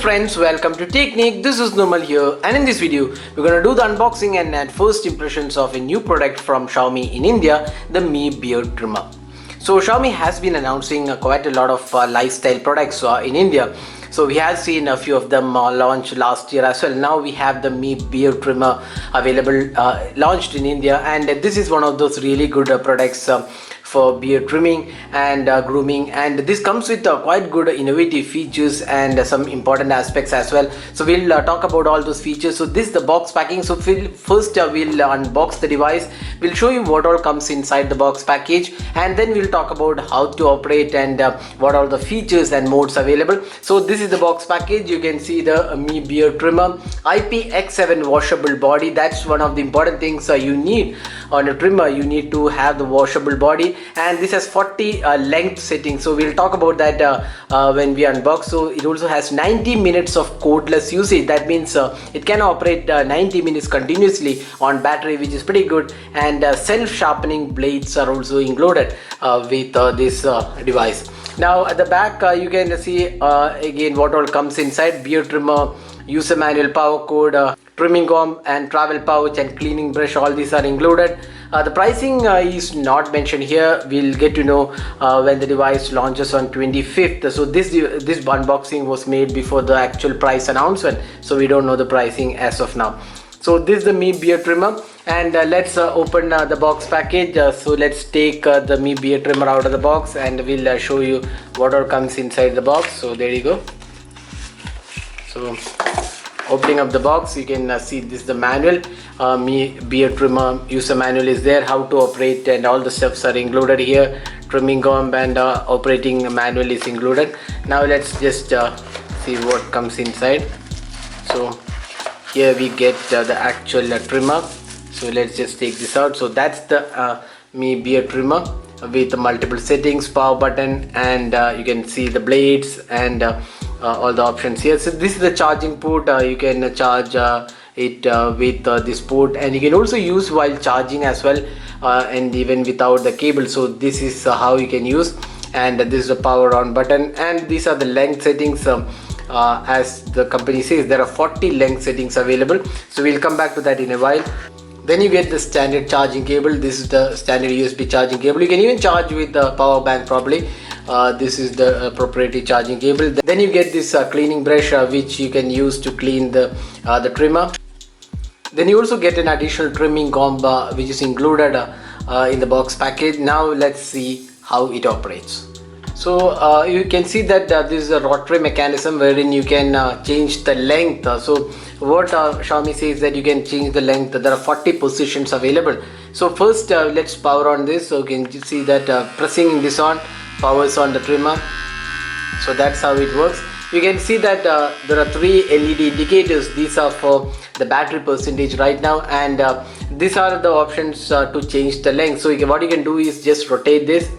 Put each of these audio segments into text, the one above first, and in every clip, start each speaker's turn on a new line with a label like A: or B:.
A: friends, welcome to Technique. This is Normal here, and in this video we're gonna do the unboxing and first impressions of a new product from Xiaomi in India, the Mi Beard Trimmer. So Xiaomi has been announcing quite a lot of lifestyle products in India. So we have seen a few of them launch last year as well. Now we have the Mi Beard Trimmer available, launched in India, and this is one of those really good products for beard trimming and grooming, and this comes with quite good innovative features and some important aspects as well. So we'll talk about all those features. So this is the box packing. So first we'll unbox the device, we'll show you what all comes inside the box package, and then we'll talk about how to operate and what are the features and modes available. So this is the box package. You can see the Mi Beard Trimmer Ipx7 washable body. That's one of the important things you need on a trimmer. You need to have the washable body, and this has 40 length settings. So we'll talk about that when we unbox. So it also has 90 minutes of coatless usage. That means it can operate 90 minutes continuously on battery, which is pretty good, and self-sharpening blades are also included with this device. Now at the back you can see again what all comes inside: beard trimmer, user manual, power code, trimming comb, and travel pouch, and cleaning brush. All these are included. The pricing is not mentioned here. We'll get to know when the device launches on 25th. So this unboxing was made before the actual price announcement, so we don't know the pricing as of now. So this is the Mi Beard Trimmer, and let's open the box package. So let's take the Mi Beard Trimmer out of the box, and we'll show you what all comes inside the box. So there you go. So opening up the box, you can see this is the manual. Mi Beard Trimmer user manual is there, how to operate, and all the steps are included here. Trimming comb and operating manual is included. Now let's just see what comes inside. So here we get the actual trimmer. So let's just take this out. So that's the Mi Beard Trimmer with multiple settings, power button, and you can see the blades and all the options here. So this is the charging port. You can charge it with this port, and you can also use while charging as well, and even without the cable. So this is how you can use, and this is the power on button, and these are the length settings. As the company says, there are 40 length settings available, so we'll come back to that in a while. Then you get the standard charging cable. This is the standard USB charging cable. You can even charge with the power bank probably. This is the proprietary charging cable. Then you get this cleaning brush which you can use to clean the trimmer. Then you also get an additional trimming comb which is included in the box package. Now let's see how it operates. So you can see that this is a rotary mechanism wherein you can change the length. So what Xiaomi says that you can change the length. There are 40 positions available. So first let's power on this. So you can see that pressing this on powers on the trimmer. So that's how it works. You can see that there are 3 LED indicators. These are for the battery percentage right now, and these are the options to change the length. So what you can do is just rotate this.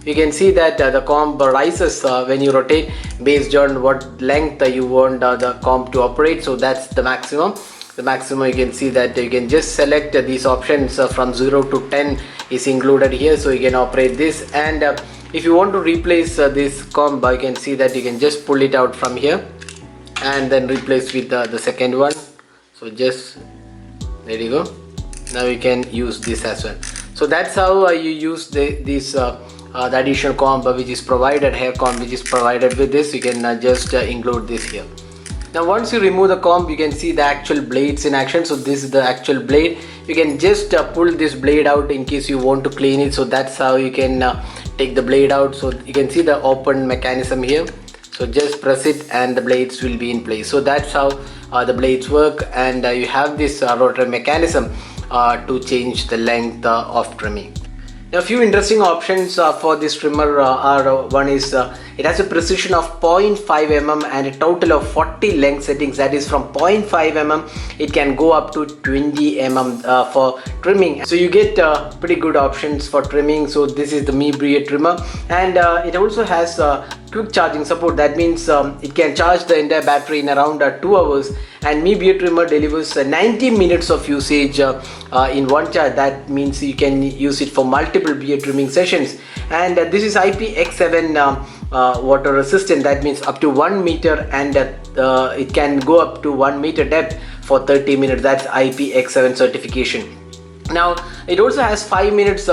A: You can see that the comb rises when you rotate based on what length you want the comb to operate. So that's the maximum. The maximum, you can see that you can just select these options from 0 to 10 is included here. So you can operate this, and if you want to replace this comb, you can see that you can just pull it out from here and then replace with the second one. So just there you go. Now you can use this as well. So that's how you use the additional comb which is provided, hair comb which is provided with this. You can just include this here. Now once you remove the comb, you can see the actual blades in action. So this is the actual blade. You can just pull this blade out in case you want to clean it. So that's how you can take the blade out. So you can see the open mechanism here. So just press it and the blades will be in place. So that's how the blades work, and you have this rotary mechanism to change the length of trimming. Now, a few interesting options for this trimmer are one is it has a precision of 0.5 mm and a total of 40 length settings. That is, from 0.5 mm it can go up to 20 mm for trimming. So you get pretty good options for trimming. So this is the Mi Beard Trimmer, and it also has quick charging support. That means it can charge the entire battery in around 2 hours, and Mi Beard Trimmer delivers 90 minutes of usage in one charge. That means you can use it for multiple beard trimming sessions, and this is IPX7 water resistant, that means up to 1 meter, and it can go up to 1 meter depth for 30 minutes. That's Ipx7 certification. Now it also has 5 minutes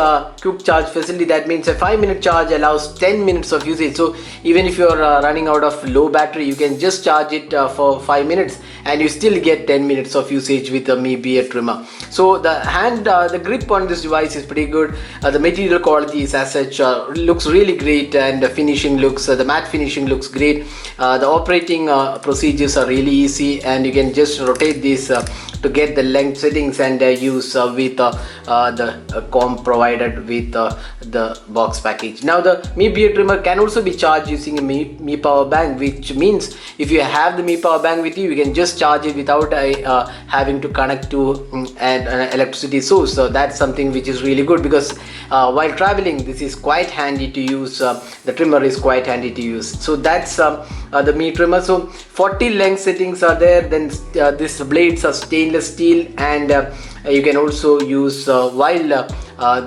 A: quick charge facility. That means a 5-minute charge allows 10 minutes of usage. So even if you're running out of low battery, you can just charge it for 5 minutes and you still get 10 minutes of usage with the Mi beard trimmer. So the grip on this device is pretty good. The material quality is as such looks really great, and the finishing looks the matte finishing looks great. The operating procedures are really easy, and you can just rotate this to get the length settings and use with the comb provided with the box package. Now the Mi beard trimmer can also be charged using a Mi power bank, which means if you have the Mi power bank with you, you can just charge it without having to connect to an electricity source. So that's something which is really good, because while traveling, this is quite handy to use. The trimmer is quite handy to use. So that's the Mi trimmer. So 40 length settings are there. Then these blades are stainless steel, and you can also use while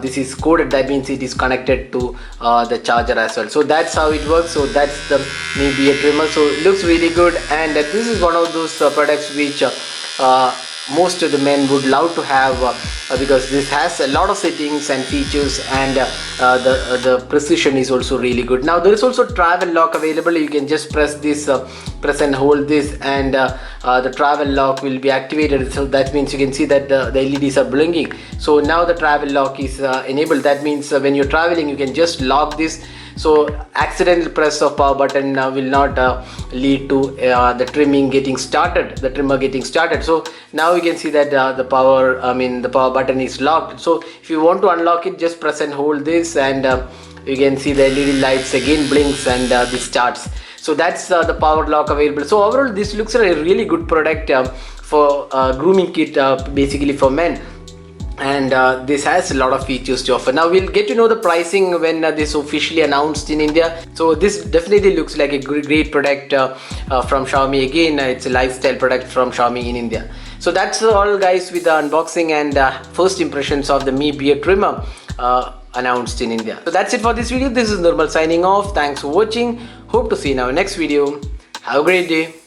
A: this is coded, that means it is connected to the charger as well. So that's how it works. So that's the Mi beard trimmer. So it looks really good, and this is one of those products which most of the men would love to have, because this has a lot of settings and features, and the precision is also really good. Now there is also travel lock available. You can just press press and hold this, and the travel lock will be activated. So that means you can see that the LEDs are blinking. So now the travel lock is enabled. That means when you're traveling, you can just lock this. So accidental press of power button will not lead to the trimmer getting started. So now you can see that the power button is locked. So if you want to unlock it, just press and hold this, and you can see the LED lights again blinks, and this starts. So that's the power lock available. So overall, this looks like a really good product for grooming kit, basically for men. And this has a lot of features to offer. Now we'll get to know the pricing when this officially announced in India. So this definitely looks like a great product from Xiaomi. Again, it's a lifestyle product from Xiaomi in India. So that's all, guys, with the unboxing and first impressions of the Mi beard trimmer announced in India. So that's it for this video. This is Nirmal signing off. Thanks for watching. Hope to see you in our next video. Have a great day.